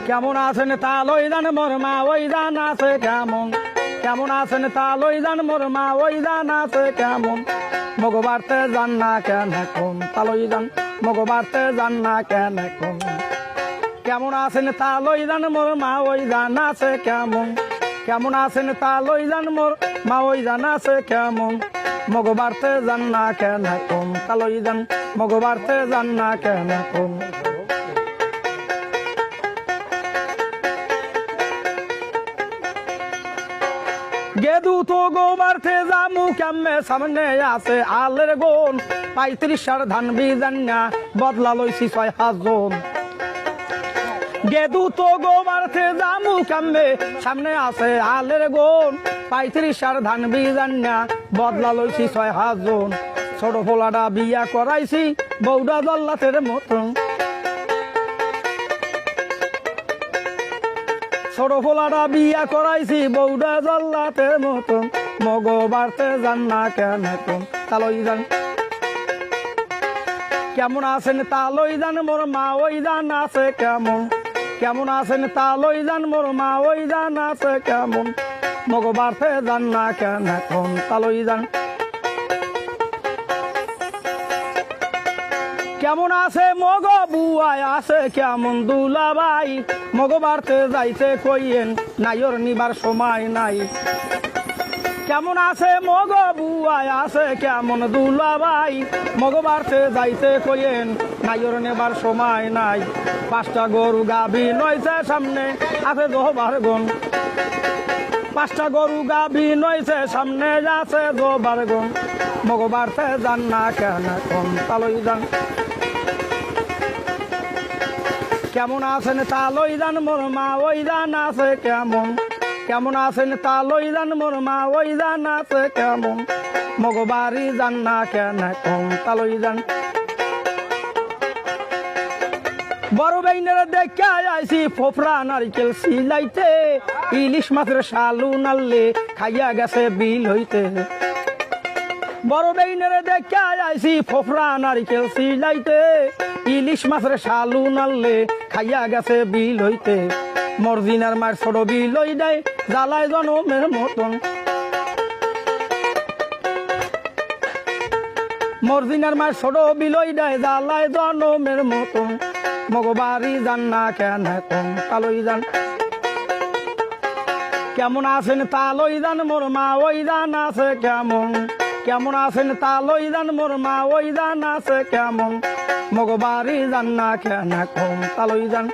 কেমন আছেন তা লই জান মোর মা ওই জান আছে কেমন কেমন আছেন তা লই জান মোর মা ওই জান আছে কেমন মগবারতে জান না কেন এখন তা লই জান মগবারতে জান না কেন এখন কেমন আছেন তা লই জান মোর মা ওই জান আছে কেমন কেমন আছেন তা লই জান মোর মা ওই জান আছে কেমন মগবারতে জান না কেন এখন তা লই জান মগবারতে জান না কেন এখন গেদু তো গোবারতে জামু কেমনে সামনে আছে আলের গোন 35 ধান বিজান্না বদলা লইছি 6 জন গেদু তো গোবারতে জামু কেমনে সামনে আছে আলের গোন 35 ধান বিজান্না বদলা লইছি 6 জন ছোট ফোলাটা বিয়া করাইছি বৌডা জল্লাতের মতন ছোট ফোলাটা বিয়া করাইছি বৌডা জল্লাতের মতন মগবারতে জান না কেন এখন তা লই জান কেমন আছেন তা লই জান মোর মা ওই জান আছে কেমন কেমন আছেন তা লই জান মোর মা ওই জান আছে কেমন মগবারতে জান না কেন এখন তা লই জান কেমন আছে মগ বুয়াই আছে কেমন দুলাবাই মগবারতে যাইতে কইয়েন নাইর নিবার সময় নাই কেমন আছে মগ বুয়াই আছে কেমন দুলাবাই মগবারতে যাইতে কইয়েন নাইর নেবার সময় নাই 5টা গরু গাভী নইছে সামনে আছে 2 গুণ 5টা গরু গাভী নইছে সামনে আছে 2 গুণ মগবারতে জান না কেন কোন তালই জান কেমন আছেন তা লই জান মোর মা ওই জান আছে কেমন কেমন আছেন তা লই জান মোর মা ওই জান আছে কেমন মগবারি জান না কেন কম তা লই জান বড় বাইনের দেখা আইছি ফোফরা নারিকেল সিলাইতে ইলিশ মাছের শালু নাললে খাইয়া গেছে বিল হইতে বড় বাইনের দেখা আইছি ফোফরা নারিকেল সিলাইতে ইলিশ মাছের শালু নাললে খাইয়া গেছে বিল হইতে মর্জিনার মার ছোট বিল হই দেয় জ্বালায় জনমের মতন মর্জিনার মার ছোট বিল হই দেয় জ্বালায় জনমের মতন মগবারি জান না কেন এখন তালই জান কেমন আছেন তা লই জান মোর মা ওই জান আছে কেমন কেমন আছেন তা লই জান মোর মা ওই জান আছে কেমন মগবারি জান না কেন এখন তালই জান